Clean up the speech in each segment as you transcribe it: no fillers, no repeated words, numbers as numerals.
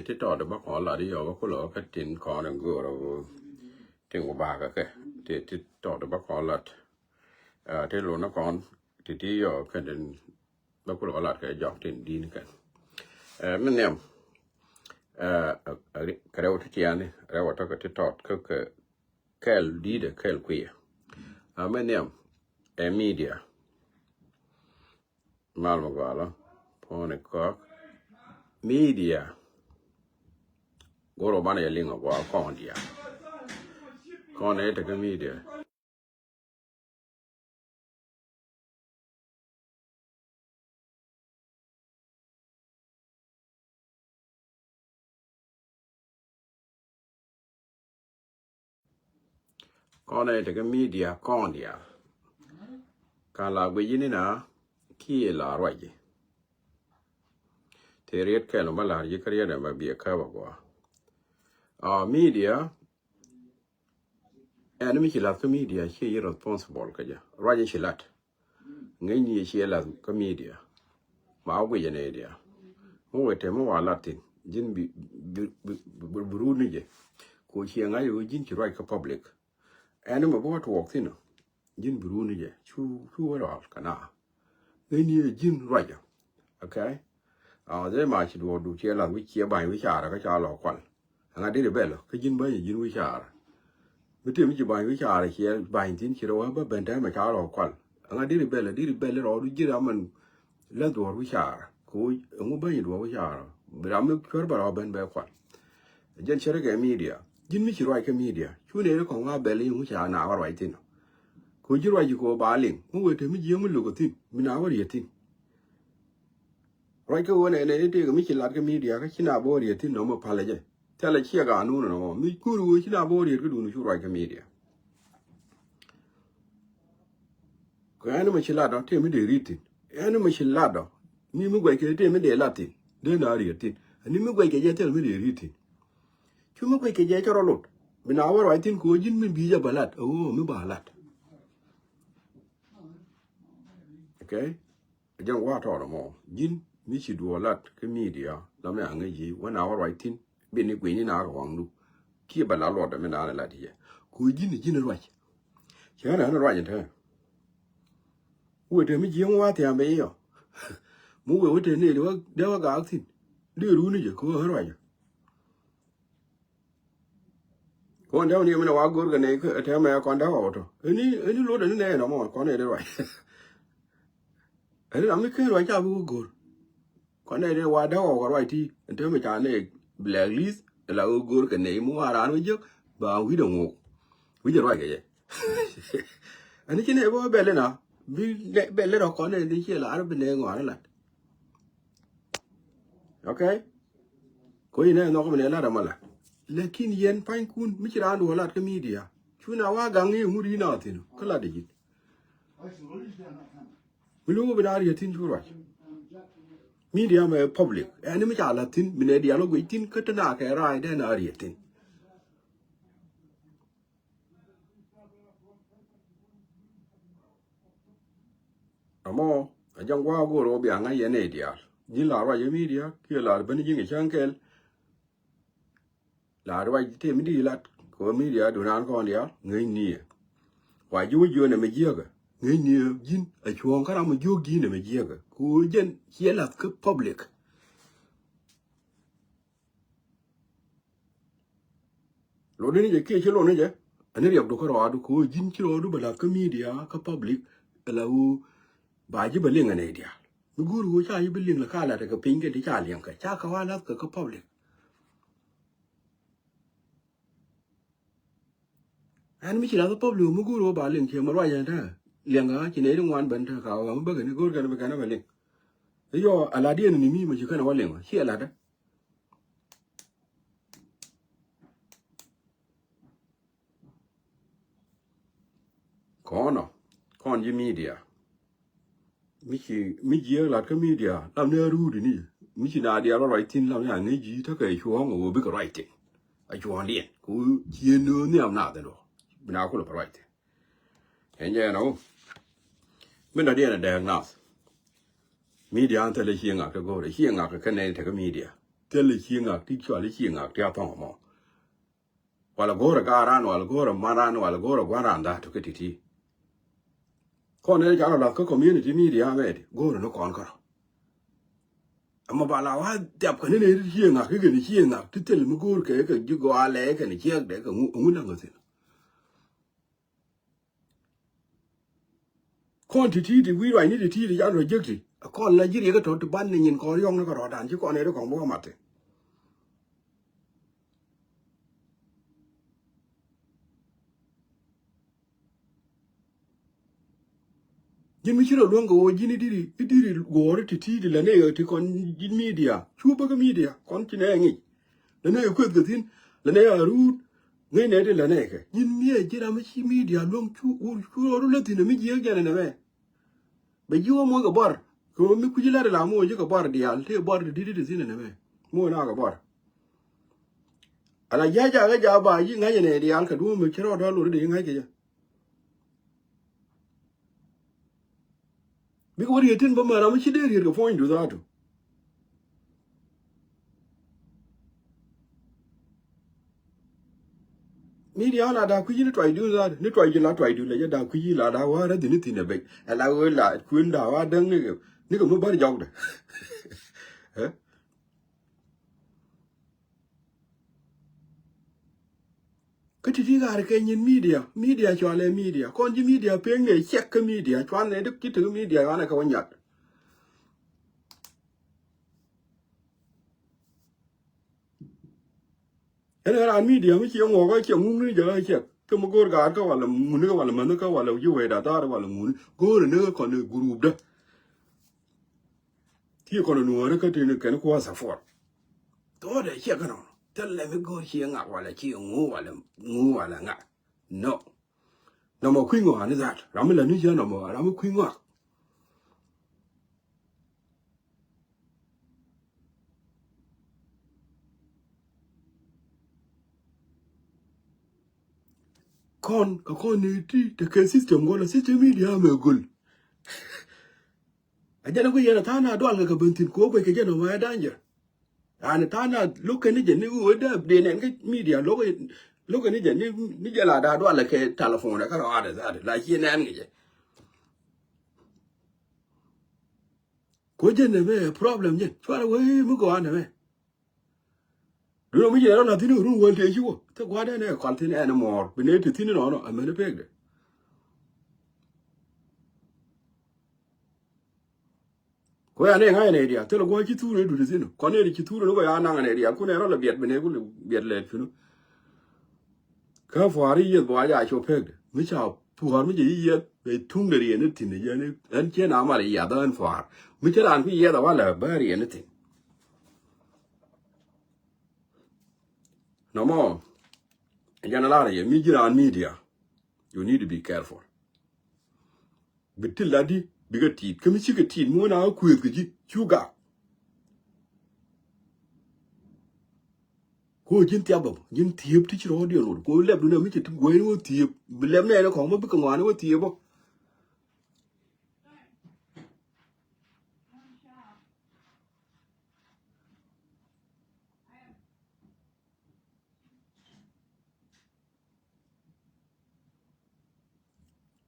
ที่ต่อเดี๋ยวมาขอหลาที่ยอก็คุณหลอกก็จินขอหนึ่งกูเราถึงกว่าบาก็แค่ที่ต่อเดี๋ยวมาขอหลัดที่หลวงนครที่ยอก็เดินมาคุณหลอกหลัดก็ยอกถึงดีนี่กันมันเนี่ยก็เราที่เจียนี่เราว่าถ้าก็ที่ต่อก็แค่ดีเด็กแค่คุยมันเนี่ยมีเดียมาลงก่อนแล้วพอเนี่ยก็มีเดียgoro bana ya linga kwa account ya kono ete ka media kono ete ka media account ya kala gwe yini na ki la rwaje te riet ke lo mala yi kariya da ba bi ka ba kwa media and mi chilat ka media chi yi responsible ka ja rwaje chilat ngai ni chi la ka media ma gwe ne dia mo wete mo wa latin jin bi buru ni je ko chi ngai yo jin chi right ka public and mo bo to work thin jin buru ni je chu wa kana ngai ni jin right okay dễ mà chỉ đồ đủ chia là với chia bài với trả là cái trả lò quẩn hàng ngày đi được bể rồi cái dính bấy dính với trả với tiền chỉ bài với trả là chia bài dính chỉ đâu á bên trái mà trả lò quẩn hàng ngày đi được bể rồi đi chia ra mình lên đồ với trả cố ông bấy đồ với trả rồi bây giờ mới khơi bảo bên bể quẩn dân chơi cái media dính mới chỉ rồi cái media chú này nó còn qua bể liền với trả nào vào vậy tin cố chỉ rồi chỉ có ba liền không phải thì mới dính mới lục cái tin mình nào vào gì tin right ko wona ne te ko mi chilat ko media ka china bori tin no mo pale je tele chia ga nu no mi kuru china bori ko du no chu right ko media ko ene mo chilat do te mi de ritin ene mo chilat do ni mi gwe ke te mi de latin de na ri tin ni mi gwe ke je te mi de ritin chu mi gwe ke je choro lot mi na wa right tin ko jin mi bi ja balat mi balat okay jang wa to no mo jin mi chi do lat ke media la me anga ji wana wa writing bi ni gwe ni na ga wang lu ki ba la lo da me na la di ku ji ni ro chi na ro ya ta wo de mi ji wa ta me yo mu wo de ni de wa ga tin de ru ni je ko ro ya ko nda ni me na wa gor ga ne ko ta me ko nda wa to ni lo de ni ne no mo ko ne de ro ani na mi ke ro ja bu gor ko ne de wa da wa right ti ente me cha ne blacklist la o gor ke ne mu ara no je ba wi do ngo wi je right ke je ani ke ne bo be le na bi be le ro ko ne ni che la ar be ne ngo ara la okay ko ine no ko ne la da mala lekin yen pan kun mi ra do la ke media chuna wa gang ni mu ri na tin ko la de ji mi lu be na ri tin chu right media me public ani mi cha la tin mi ne dia lo gwi tin ka ta na ke rai de na ri tin amo ajang wa go ro bi anga ye ne dia jin la ra ye media ke la ben jin ke chang kel la ra te mi di la ko media do nan ko dia ngai ni wa ju ne me ji ga ngai ni jin a chuong ka ra mo ju gi ne me ji ga ku jen ye la ke public lo ni je ke lo ni je ani riak do ko ro du ko jin ki ro du bala ka media ka public la u ba ji ba ling ne dia mi guru wo cha yi ba ling la ka la ka pin ke di cha liang ka cha ka wa la ka public an mi chi la ka public mi guru ba ling ke ma ra ya ta liang ga chi ne ding wan ban ta ka wa ba ga ni guru ga ba ka na ba ling yo ala di ni mi ma chi ka na wa ling chi ala da kono kon ji media mi ji la ka media la ne ru di ni mi chi na dia lo right tin la ya ngai ji ta kai chuang ngo bi ka right tin a chuang lien ku ji no ne am na de lo bi na ko lo right hen je no min da dia na da na media an ta le hi nga ka go de hi nga ka ne ta ka media tele chiengak ti chwali chiengak ti athong mo wala gora garan wala gora maran wala gora gwaranda to ketiti kon ne jalo la ko community media med gora no kon karo amma bala wa dab kan ne chiengak ke ni chiengak ti tele mu gor ke ji go ale ke ni chieng de ko nguna ngotin kon ti wi wa ni ti ya ro jekti kon la jiri ga to ban ni nyin ko yong no ko dan ji kon ne ko bo mate jin mi chiro luongo wo jini diri gore ti la ne ti kon jin media chupa ga media kon ti ne ngi la ne ko gatin la ne aru ngai ne de la ne ke jin mi jira ma chi media luong chu ru la ti ne mi je ga ne be be jiwo mo ga bar ko mi ku jila la mo je ga bar dial te bar di zine ne be mo na ga bar ala ja ba yi ngai ne dial ka du mi chiro da lu de ngai ke mi ko wari tin ba mara mi chide ri ga point do that media la da ku ni try do that ni try la try do la da ku yi la da wa ra di ni tin be ala we la ku nda wa dang ni ko mo bar jog de eh ka ti ga ke nyin media chwale media kon ji media pe nge check ka media chwan ne duk ki tu media wa na ka wanyat ene ran media mi chi ngo ga chi ngu ni ja che ko mo gor ga ka wala mu ne wala man ka wala yu we da wala mu gor ne ko ne group da ti ko no ne ka ti ne kan ko sa for to de che ka no telle mi gor chi nga wala chi ngu wala nga no mo kwin ngo ne that ra mi la ni ja no mo ra mi kwin ngo kon ne ti te ke system go la system media me gul ajana ko yena tana do al ga bentin ko ke jeno ma danger ana tana lokani je ni wo da de ne ga media lokani je ni je la da do al ke telephone ka ra da za la chi ne ngi je ko je ne me problem je fara we mu go ana me do mi je na tinu ru wal te ji wo te gwa da ne kwal tin ene mor bi ne ti tinu no amene pegde ko ya ne ngai ne dia te lo go ki ture du zino ko ne ki ture no ya na ne dia ku ne ro la biet bene ku biet le finu ka fari ye bo ya cho pegde mi cha pu har mi je ye be tung de ye ne tin ye ne en che na ma ya da en far mi che ran fi ye da wala ba ri ne tin no mo general ye mi jira media you need to be careful bitil ladi biga tit kemi chiga tit mo na ku yet ji chuga ko jin tiab jin tiep ti chro dio no ko leb no mi ti gwe no tiep leb ne ko mo bi ko ngwan wo tiep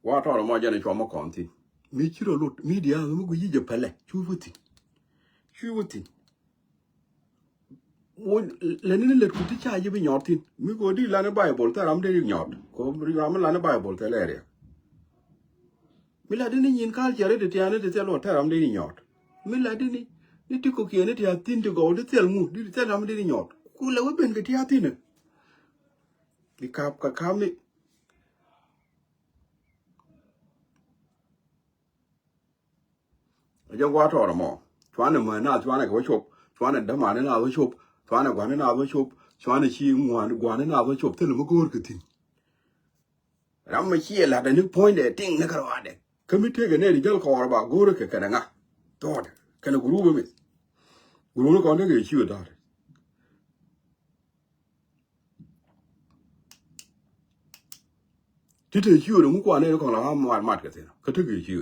wa to mo jane chwa mo konti mi chiro lot media mo gu ji je pele chuvuti wo le ne le ku ti cha je bi nyotin mi ko di la ne bible ta ram de nyot ko ram la ne bible te le re mi la de ni yin kal jere de tiane de te lo ta ram de nyot mi la de ni ti ko kiene ti atin de go de tel mu di te ram de nyot ku le wo ben ke ti atin di kap ka kami je gwa to mo chwana ma na chwana ko chop chwana da ma na wo chop chwana gwa na wo chop chwana chi ngwan gwa na wo chop te mo gor kitin ram ma chi la da ni point de ting na karwa de kami te ga ne di gal ko ba gor ke kana nga to de kana guru be guru ko ne ge chi da ti te chi de mu kwa ne ko la ma mat ke te ka te ge chi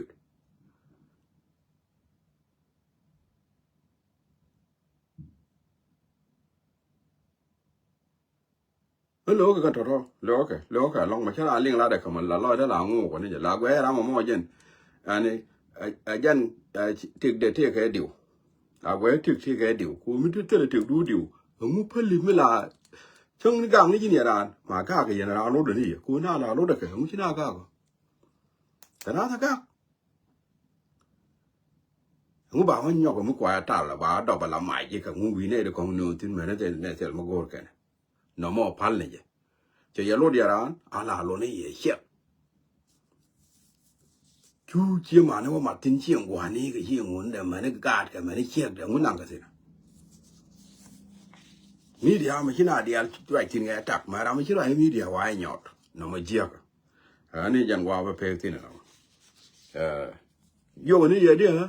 lo ka to lo ka long ma chara ling la da ka man la lo da la ngu ko ni la gwe ra mo jen ani a jan tik de te ka diu a gwe tik te ka diu ku mi tu te tik du diu ngu phali mi la chung ni gang ni ni ran ma ka ka yen ra lo de ni ku na la lo da ka ngu chi na ka ko ta na ta ka ngu ba ma nyo ko mu kwa ta la ba do ba la mai ji ka ngu wi ne de ko nu tin me ne te ma go ka no mo phal ne je che ye lo dia ran ala lo ne ye xie chú chia mà nó mà tin chiang quả này cái gì muốn để mà nó gạt cái mà nó chia để muốn làm cái gì media mà chỉ là dia vậy thì nghe chắc mà ra mà chỉ là media hoài nhọt nó mà chia cái này chẳng qua về phê thế nào yo này vậy đi hả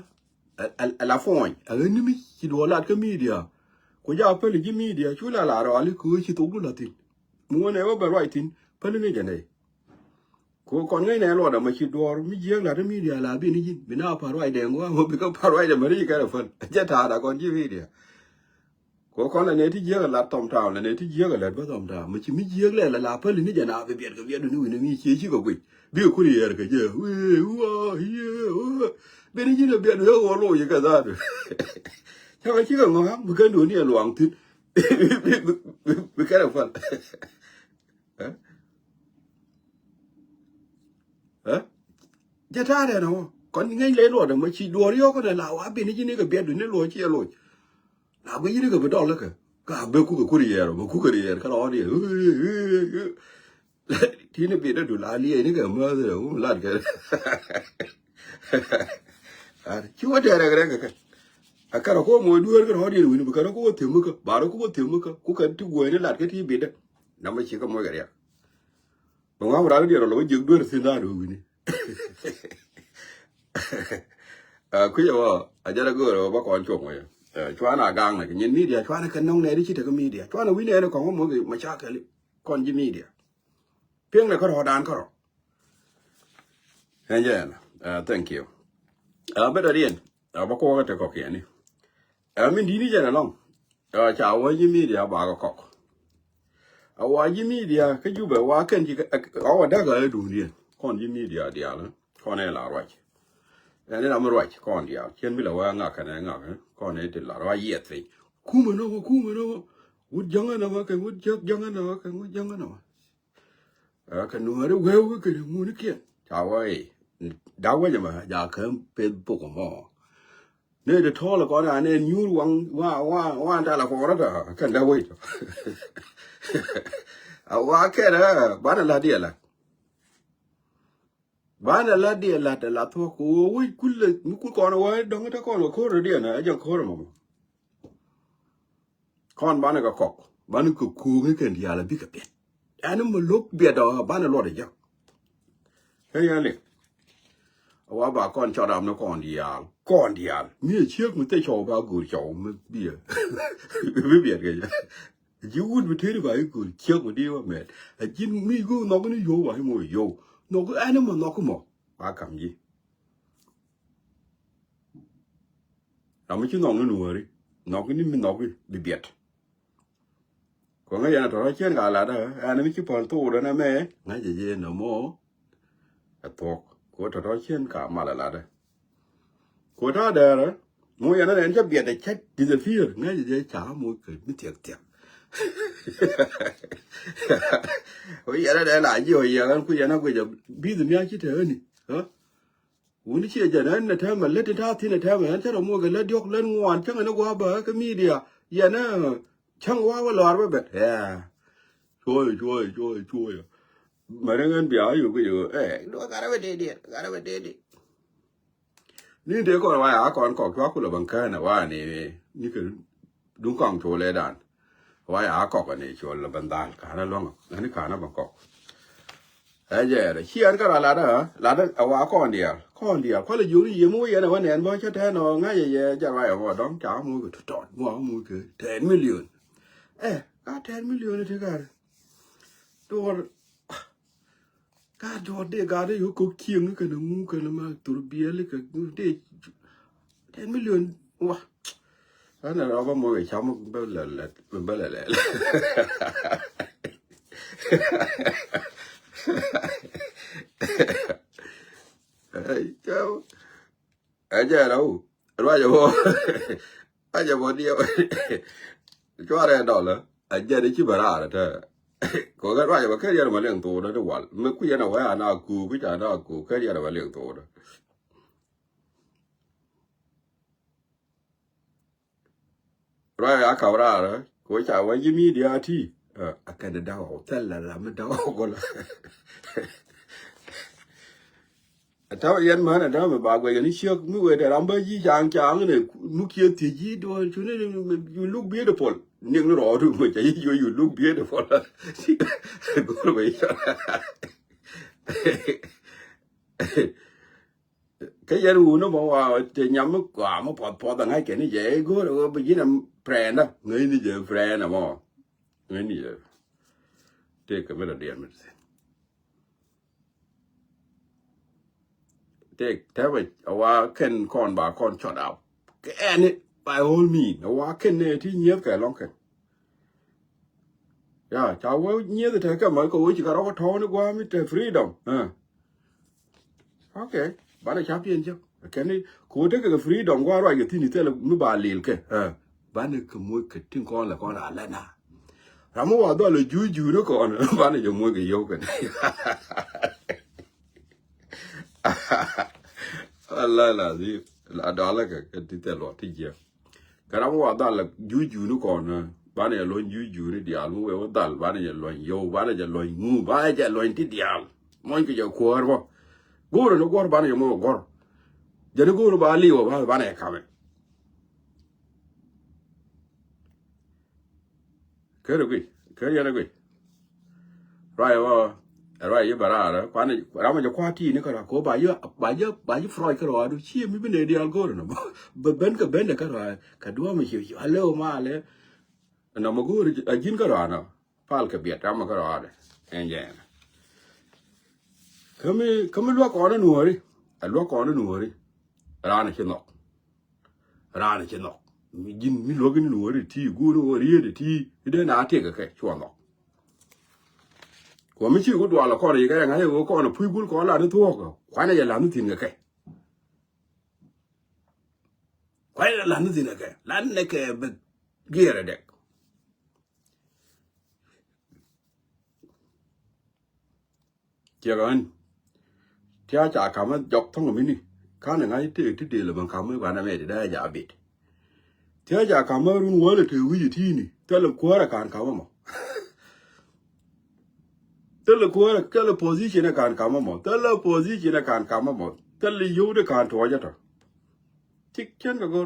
là phone ở đây mình chỉ đùa là cái media có giờ phải là cái media chú là rồi cứ chỉ tốt là tin muốn này mà vậy tin phải là cái này cô con ngay này lo đã mà chỉ đùa mi giếng là cái media là bên này bên nào phải rồi đèn quá mà bị cái phải rồi để mà đi cái là phần chết thà đã còn chi media cô con là này thì giếng là tòng trào là này thì giếng là bắt tòng trào mà chỉ mi giếng là phải là cái gì nào về biển cái biển nó nuôi nó mi chỉ có quỷ biết cô đi cái gì bên này là biển nó có lôi cái gì rồi sao cái chỉ có ngon một cái núi này loạn thịt bị cái là phần chết thà đấy nó còn ngay lấy luôn mà chỉ đùa đi có thể là ở bên này cái biển nó lôi chia lôi là cái gì cái bị đau lắm cả bên cô đi rồi mà cô đi rồi cái đó đi thì nó bị nó đủ lá lia nó cái mơ rồi cũng lát cái chú ở đây cái cái đó có mùi đuôi cái đó đi rồi cái đó có thiếu mực bà đó có thiếu mực có cái thứ quậy nó lát cái thì bị đấy nằm ở chỉ có mùi cái đấy mà ngáo ra đi rồi nó dựng đuôi sinh ra rồi này cứ giờ ở đây là cái rồi bác con chuột rồi chua na gang này cái nhìn media chua na cái nông này đi chỉ được cái media chua na quý này nó còn có một cái mà chắc cái con gì media tiếng này có họ đàn có rồi anh vậy thank you bây giờ điên bác cô cái có kia này mình đi chơi là long chào với gì media bà có cọc ở gì media cái chú bé qua cái gì ở đó cái đủ điên con gì media đi à con này là rồi nên là mới rồi con đi à trên bây giờ qua ngã cái này ngã cái con này thì là rồi yết vậy cú mà nó út giống anh nào cái út chắc giống anh nào cái út giống anh nào cái nụ nó quẹo cái nụ nó kia chào ơi đau quá mà giờ cái bên bộ của mò nên để thôi là con này nên nhu quăng ta là phò đó đó cái đau vậy qua cái đó bán là đi là bán là đi là thôi cô ui cú con ơi đóng cái con khô rồi đi này chẳng khô rồi mà con bán cái cọc bán cái cú cái gì là biết cái biết anh mà lúc biết đó bán là lo đấy chứ thấy không này qua bà con cho đam nó con đi à mi chiếc mình tay cho bà gửi cháu mới biết mới biết cái gì chú út mới thấy được vậy gửi chiếc mà đi mà mệt chính mi cứ nó cái vô vậy mồi vô nó cứ ai mà nó cứ mò bà cầm gì nó mới chứ nó nùa đi nó cái mình nó cái bị biệt còn cái này nó chết gà là đó anh mới chứ còn tu đó nè mẹ ngay gì nó mò thuộc của nó chết cả mà là đó của nó đây đó mỗi ngày nó đến cho biệt để chết đi từ phía ngay gì chả mỗi cái mới thiệt bây giờ đây là gì rồi giờ anh bây giờ biết được nhau chứ thế này hả uống đi chia giờ này thế mà lấy thao thì thế mà chắc là mua cái lấy điok lên ngoan chắc là nó qua bờ cái media giờ nó chẳng qua cái lò với bệt chui mà nó ngân biểuอยู่cáiอยู่nó cái đó về điนี่เดี๋ยวก่อนว่าก่อนกอกว่าคุณละบังคับนะว่านี่คือดุงกองโชว์เลยด่านว่ากอกอันนี้โชว์ละบันดาลขาละล่องอันนี้ขาละบังกอกเจ๊เชียนก็ละเอาว่าก่อนเดียวเขาเลยอยู่ที่ยี่มู่ยันวันเห็นว่าชัดแท้นอง่ายเย่จะไปว่าดองจ้ามู่ก็ถอดหัวมู่คือ10 millionก็10 millionนี่ถึงกันตัวก็จอดเด็กก็ได้อยู่ก็เคียงกันนะมู่กันมาตัวเบียร์เลยก็เด็ก10 millionว้าอันนั้นเราก็มองไอ้ช้ำมันเบลเลย cháu ở nhà đâu rồi giờ vô bây giờ một điều cho ra đó là ở nhà đi chứ bà ra đó có cái rồi mà cái gì mà liên tổ đó đâu mà cái gì nào vậy nào cụ cái gì nào cụ cái gì nào liên tổ đó rồi à khảo ra đó có chả vậy gì đi à thì à cái đó hotel là làm đó có là tao yên mà nè đó mà bà quay cái chiếc mới quay để làm bao gì chàng chàng này lúc kia thì gì đó cho nên you look beautiful nhưng nó rõ rồi mà chạy you look beautiful có vậy cái gì đó nó bảoว่าจะย้ำกว่ามันพอต่างให้แค่นี้เจ๊ก็ไปยินอ่ะแฟนนะเงี้ยนี่เจอแฟนนะมั้งเงี้ยนี่เจอเด็กก็ไม่ได้เรียนมันเด็กแท้ไปเอาว่าเข็นคอนบ่าคอนช็อตเอาแกนี่ไปโฮลมีเอาว่าเข็นเนี่ยที่เงียบแกลองเข็นย่าชาวว่าเงียบแต่เธอก็เหมือนกับว่าจะกระรอกกระท้อนึกว่าไม่แต่ฟรีดอมโอเคบ้านเราชอบเย็นจ้ะแค่นี้กูเด็กก็ฟรีดอมว่าอะไรกันที่นี่แต่ละไม่บาลีลแกบ้านเราขโมยกระทิ้งก้อนละก้อนอะไรนะเราไม่ว่าตัวเราจู่ๆนะก่อนบ้านเราจะขโมยกันยกกันAllah lazim la dala ka ti te lo ti je karam wa dal juju nu ko na ba ne lo juju ni dial mu we dal ba ne lo yo ba ne lo ngu ba je lo ti dial mo ki je ko ro goro no gor ba ne mo gor je ne goro ba li wo ba ne ka me ke ro ke ya ne rai wa rồi với bà ra đó quán này đó mà cho qua thi nữa cái là có bà với Freud cái rồi đôi khi mới bên này đi ăn rồi nó bên này cái rồi cả đứa mình hiểu hello mà lấy nó mà cứ ở dính cái rồi nó phal cái biệt ra mà cái rồi đấy anh vậy cái mới lúa con nó nuôi đi lúa con nó nuôi đi ra này trên nọ dính mới lúa cái nuôi đi thì gu nó đi thì cái đấy là thiệt cái chuột nọ của mấy chị có đùa là con này cái ngày có con là phui bún có là nó thua cả quái này làm nó thìn cái quái là làm nó thìn cái làm này cái ghê rồi đấy chưa còn theo trả cảm ơn dọc thông của mình đi cái này ngay thì là bằng cảm ơn bạn em để đây giả biệt theo trả cảm ơn luôn quá là thứ gì thì nè theo là quá là cảm ơn mà tức là cô cái là position này càng cảm ơn tức là position này càng cảm ơn tức là yêu được càng thua cho thích chân cả cô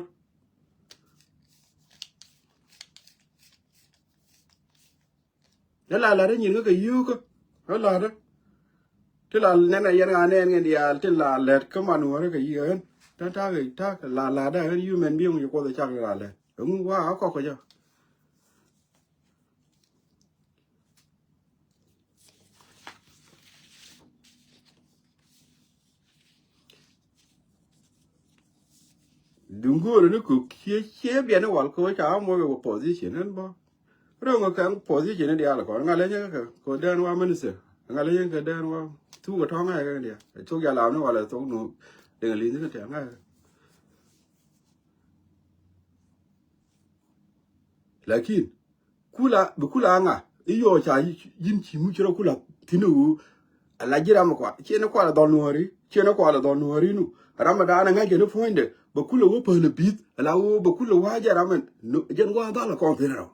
đó là đấy nhìn cái yêu cơ đó là đó thế là nên là yên anh em nghe đi thế là lẹt cái mà nuôi cái gì hơn ta là đây hơn human being như cô ta chắc là lẹt đúng quá áo có cái gì đúng rồi nó cứ chia biệt nó vào cái cháu mua cái position hơn bao rồi cái position này đi là còn ngay lấy cái có đơn qua mình sẽ ngay lấy cái đơn qua thu cái thong này cái này chỗ nhà làm nó gọi là chỗ nó để lý cái thằng này lakin kula nga iyo cha yin chi mu chiro kula tinu ala jira ma kwa che na kwa la don nuari nu ramadan nga je no fonde bakula wo pa le bit ala wo bakula wa ja ramen jen wa da la kon tinu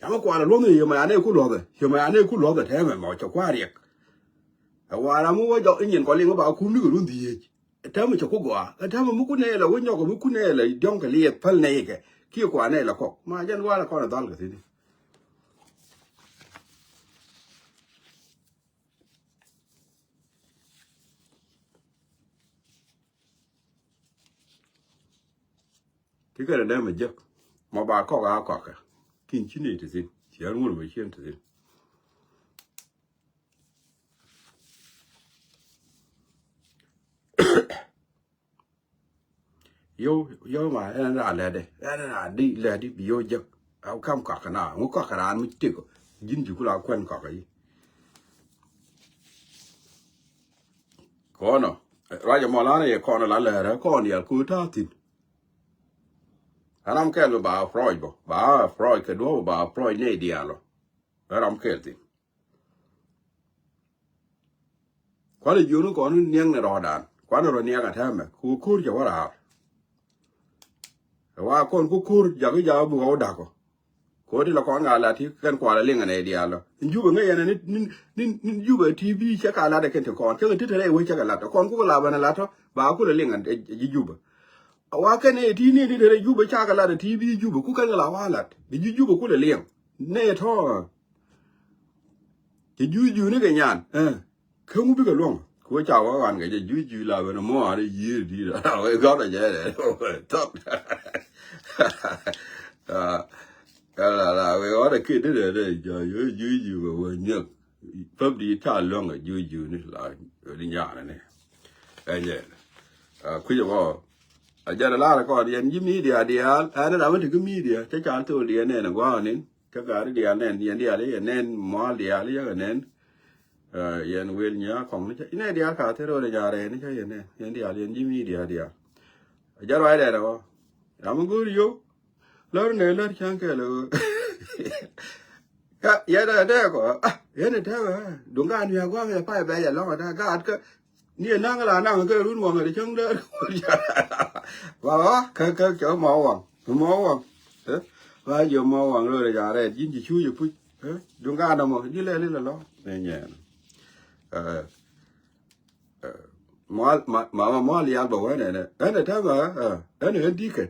ama kwa la lo ne yema ane ku lo da the me mo cha kwa riek wa la mu wo jo yin ko ling ba ku ni ru ndi ta mu cho ko gwa ta mu ku ne la wo nyo ko mu ku ne la dong ka liet pal ne ke ki kwa ne la ko ma jan wa la ko na dal ka ti ki ka da ma je ma ba ko ga ko ka kin chi ne ti sin chi an mu ma chen ti sin yo mà anh ra lẹ đây anh ra đi lẹ đi bị yo giật áo cam cả cái nào ngó cả cái nào mới tiếc dính chịu cái quen cả cái có nó ra giờ mà lá này con nó lá lẹ đó con này cứ thao tin anh em kêu là bà Freud cái đó bà Freud này đi alo anh em kêu tin có là yêu nó có nó niang này rõ đàn có nó rồi niang cả thế mà khu cho vào wa con kur jaga jaga bu ga dako ko di la ko ngala ti kan ko la lenga ne dialo njuba nga yana ni njuba tv cha ka la de kente ko cha ti tere we cha ka la to kon ko la bana la to ba ko la lenga ji juba wa ka ne ti ni tere juba cha ka la de tv juba ku kan la wa la di juba ku la leng ne to ji ju ni ga nyan ko mu bi ga long ko cha wa wan ga ji ju la ba no mo a yi di la ga da je de to là về đó là kia đó là giờ dưới và nhật pháp đi thả luôn ở dưới này là ở đi nhà này cái gì quý vị bảo ở giờ là có đi ăn media đi ăn nó làm cái media chắc chắn tôi đi ăn này là quá nên các cái đi ăn này đi đấy nên mua đi ăn đấy cái nên yên quên nhá không nó này đi ăn cả thế rồi là nhà này nó chơi này yên đi ăn media đi ăn giờ rồi đây đâu làm cái gì lớn này lớn chẳng kể là ya da da ko ya ne ta ba đúng cái anh nhà quá người phải bây giờ lo da cái cái ni năng là năng cái run mong người chẳng đỡ và cái chỗ màu hoàng và giờ màu hoàng rồi là đây chín chỉ chui rồi đúng cái đâu mà đi lên là lo này nhẹ mà lial bảo này này này ta ba này đi cái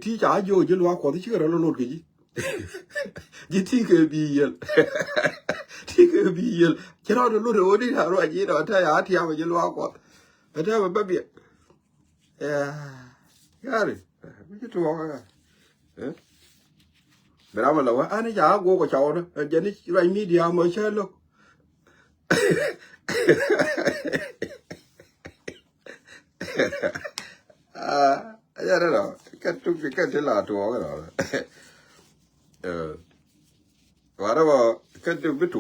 thì chả vô chứ loa có thì chưa nó lột cái gì thì cái bị chứ nó lột đi thà rồi gì đó thay à thì mà chứ loa có thế mà bắt biệt cái này cái trò cái bây giờ mà lâu anh ấy chả vô cái cháu đó giờ này rồi media mới chơi luôn giờ đó cái thế là trò cái đó và đó cái biết trò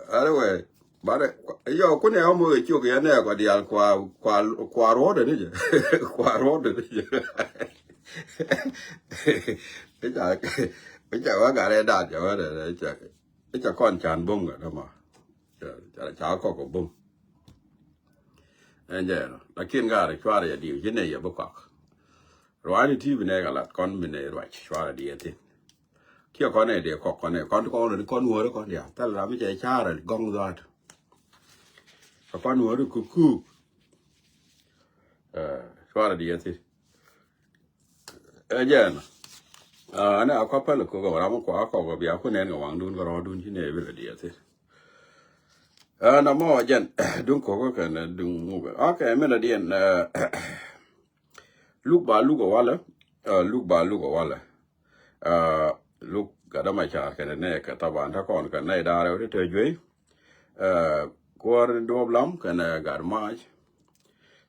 đó vậy bà đấy giờ có này ông mới chịu cái này qua đi ăn qua rót đấy chứ qua rót đấy chứ bây giờ cái này đạt rồi đấy bây giờ con chán bông rồi đó mà chả có bông anh giờ là kiên gà để xóa để điều trên này giờ bốc cọc rồi anh thì bên này là con bên này rồi xóa để đi kia con này để cọc con này con nuôi đó con đẻ ta làm cái chạy cha rồi gong ra con nuôi được cu xóa để đi anh giờ anh ấy có phải là có làm quá có cái việc con này nó hoàng đun cái rau đun trên này về là đi thì nó mà dân đúng có cái này đúng mua cái mình là điện lúc ở wala lúc ở wala lúc cái đó mà chả cái này cái tao bán thằng con cái này đã rồi thì chơi qua đồ lắm cái này gạt mai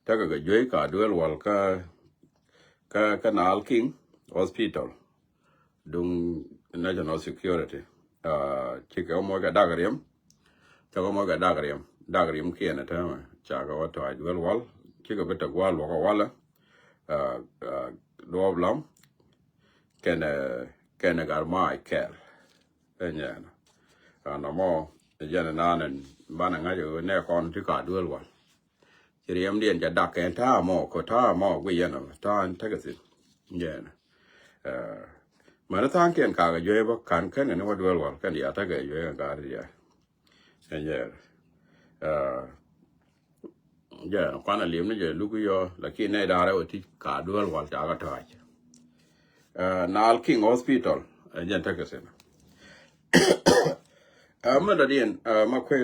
ta cái chơi cả đuôi wal cái National King Hospital đúng national security chỉ có một cái đặc điểm cho có một cái đặc điểm kia này thôi mà chả có thoại đuôi wal chỉ có biết được wal đồ lắm cái này gạt mai kẹt cái này nó mò giờ này nên bạn ngay chỗ này con thì cả đuôi wal chỉ em điềnจะดักแกนท่าหมอก็ท่าหมอก็ยันท่าทักษิณเนี่ยmà nó thang kiện cả cái dưới bắc cản cái này nó qua đuôi vào cái gì ta cái dưới cả cái gì vậy giờ quan là liếm nó giờ lúc đó là khi này đã rồi thì cả đuôi vào chả có thoại National King Hospital giờ ta cái gì mà đã điền mà quay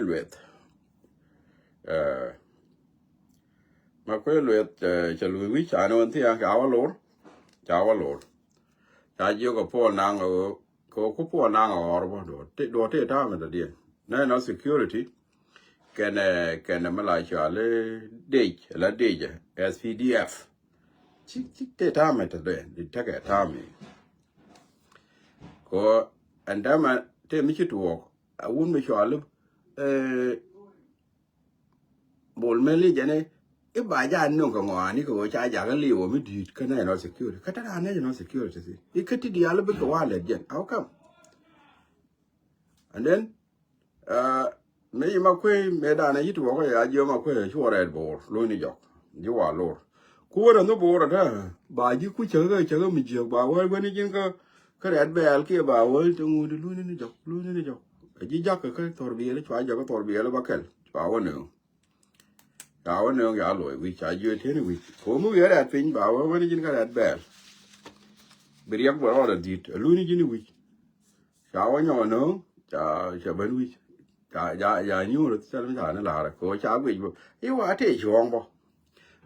luyện cho lui với cha nó thì ăn cháo lột chả yêu cái phô nàng ở có phô nàng ở đó đồ thế đó mà đã điền này nó security cái mà lại cho là đây SPDF chỉ cái tham ấy thôi đi theo cái tham ấy có anh ta mà thế mới chịu được muốn mới cho lúc bol meli jane e ba ja no ko ngani ko cha ja ga liwo mi di kana no security kata na ne no security si e kati di ala be ko wala jen how come and then me ma kwe me da na yitu ko ya jo ma kwe chore bor lo ni jok ji wa lor ku ra no bor da ba ji ku che ga mi ji ba wa ni jin ka red bel ke ba wa to ngu lu ni jok ji ja ka tor bi le chwa ja ko tor bi le ba kel ba wa no Our no alloy, which I do it anyway. Come we are at thing, but our when you got that bell. But you have all of it, a loony in a week. Shower no, Shaban week. Ya knew that 7 times a lot of coach. I will. You are take wrong.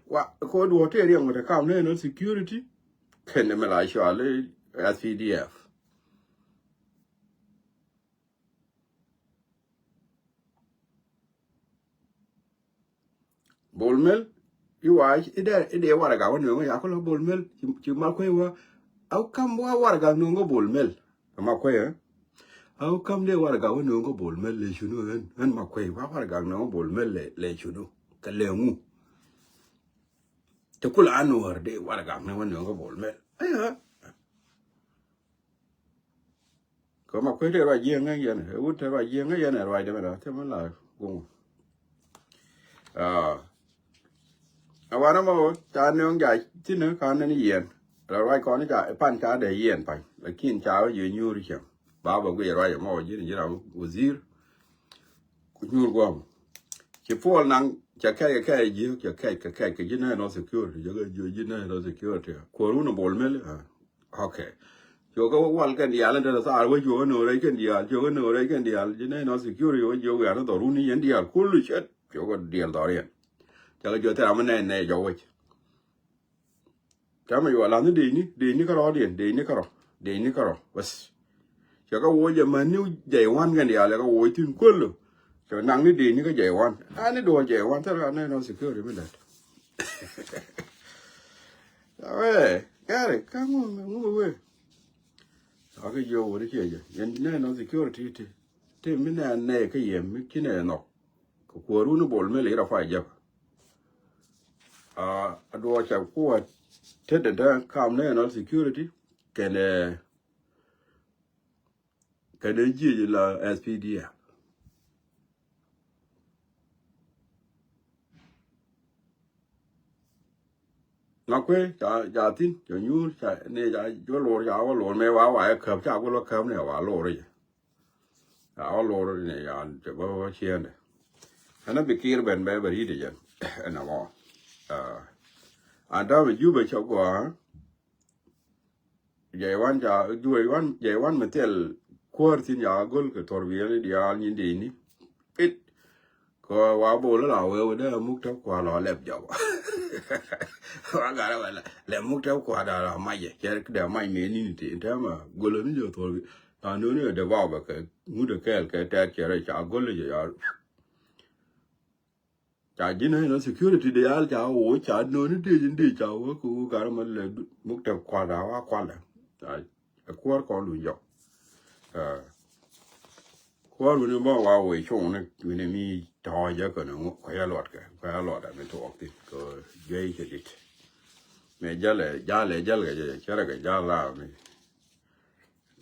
What a cold water with a calm no security? Can the Malaysia SPDF? Bolmel, you watch it. It what I got no Yakula Bolmel, you Marquay. How come what I got no Bolmel? A Marquay, how come they what I got no Bolmel, let you know, and Marquay, what I got no Bolmel, let you know, Kalemu. To cool annual day, what I got no Bolmel. Come up with it right young again. I would have a young again and write them out. Tell my life. Go. I want to know that no guy didn't come any yen. The right corner got pan card a yen pine. The king chow you knew him. Baba, we right more, you know, was here. Could you go? She fall nang, Jacka, you, you know, no security. You know, no security. Corona ball mill. Okay. You go walk and the island of the side where you know, they can deal, you know, they can deal, you know, no security, you got the Rooney and deal, cool shit. You got deal Dorian. Tell you that I'm an end, your way. Tell me you are landed the Nicaraguan, the Nicaro, was. You go away your manu, J one and the other way to Kulu. So now the Nica J one. And the door J one, tell her no security with that. All right, got it. Come on, move away. I could go over here. And no security. Tell me now, neck a yam, making a knock. Corona ball mill of fire. I do watch a quart. Tell the calm no security. Can they give la SPDF? Nakwe, Jatin, your new, your lord, our lord, may I come to our come near our lord. Our lord in a yard, the bow here. And I became when Bever Idiot and a war. And I was you, but you go. J1 do J1 Mattel, quartin yagul, Torviel, the Alin Dini. It go wabble over there, moved up quala left job. I got a let moved up quadra, my jerk, there my meanity in term of Golonio Torvi. I know the Wabaka, Muda Kelka, that carriage, our Goloja. I didn't know security, the Alja, which I know it in the Jawa, who got a moved up quadra. A quarter called you. Quarter when you bought our way, shown it when me toy jacket and quite a lot. I've been talking because Jay said it. May Jale, Charaga, Jala,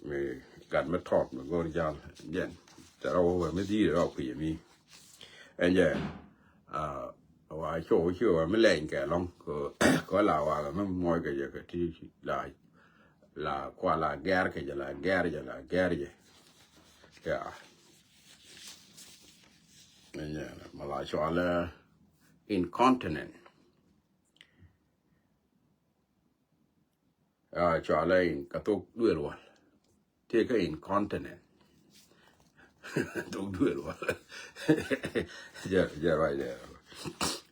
me got my talk, me go to Jal, then that over me dear up with me. And yeah, I show you a Milan long, go allow a mortgage a tea like. La quala garca la garja. Yeah. And yeah, Malaysia incontinent. Charlie in Katok Duel. Take a incontinent. Don't do it well. Yeah, right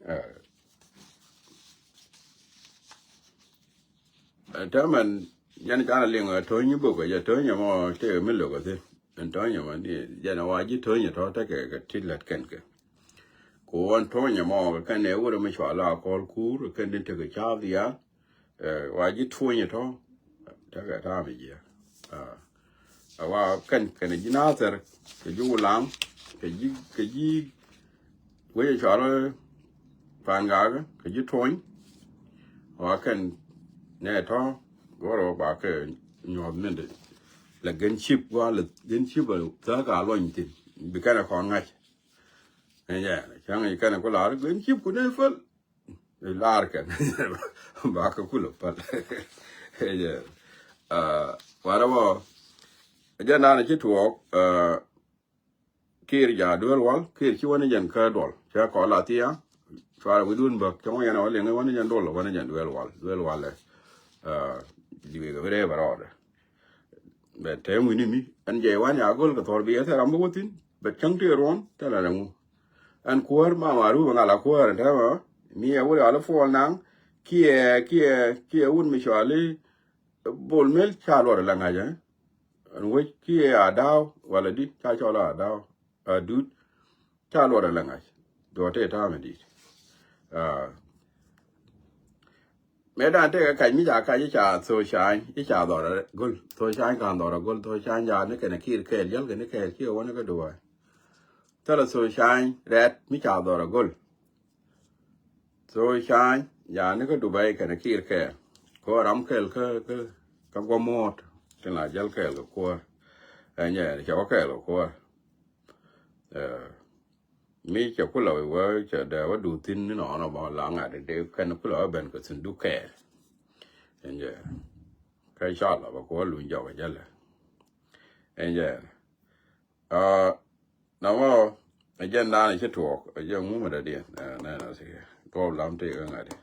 there. German. Yan kana linga tonya buka ya tonya mo te milo ko te tonya mo ni yana waji tonya to ta ke tilat ken ke ko an to nya mo ka ne wo me chwa la ko ku ka din te ka cha dia wa ji to nya to ta ga ta mi ya wa kan ji na ter ke ju lam ke ji wo ya chwa la fan ga ke ji to wa kan ne to go ro ba ke nyo men de la gen chip wa la gen chip ba ta ka lo ni tin bi ka na kon ngai ya chang ai kana ko la gen chip ku ne fal la kan ba ka ku lo pal ya wa ra bo ja na ne chi tuo kir ja duel wal kir chi woni jan ka dol cha ko la ti ya fa wi dun ba chong ya na le ngai woni jan dol woni jan duel wal le di we ga re ba ro be te mu ni mi an je wan ya gol ka tor bi ya ram bo tin be chang ti ron ta la mu an kuar ma ru ba la kuar ta ma mi ya wo ala fo nang kie un mi shali bol mel cha lo la nga ja an we kie a daw wala di cha cha la daw a dut cha lo la nga do te ta me di me dan te ka mi ja ka cha so shai I cha do ra gol so shai kan do ra gol so shai ja ne ke ne kir ke yal ke ne ke ki wo ne ka do ta la so shai ret mi cha do ra gol so shai ya ne ka du bai ke ne kir ke ko ram ke ka go mot ke la jal ke ko anya ne cha ke ko mi cha ku lo wa cha da wa du tin no ba la nga de ka ne ku lo ben ko tin du ke anya ka sha la ba ko lu ja wa ja la anya na wa ajen na ne che to ajen mu ma da de na se ko lam te ga nga de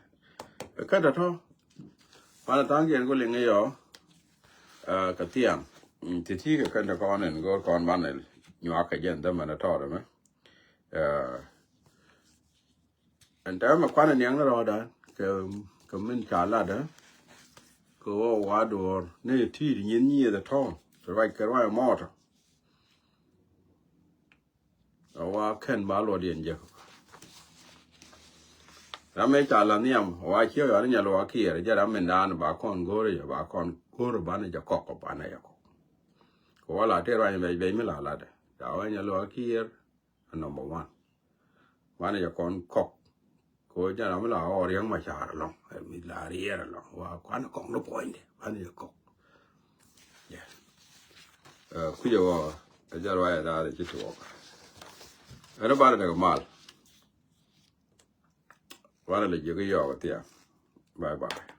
ka da to pa tang gen ko le nge yo ka tiam ti ti ka da ko ne go kon man ne nyu ka jen da ma na to da me and da ma kwana nyang na ro da ka min cha la da ko wa do ne ti yin ni da to so right ka wa mo to wa ken ba lo dien je ra me cha la niam wa chi yo nya lo ki re ja ra me na ba kon go re ba kon go re ba ne ja ko ba na ya ko la te ra be me la da ja wa nya lo ki number 1 wa ne ja kon ko ko ja ra me la o riang ma cha lo mi la ri ra lo wa kwan ko no point wa ne ja ko ya ku jo ja ra ya da ji to era ba da mal wa le ji ga yo ti bye bye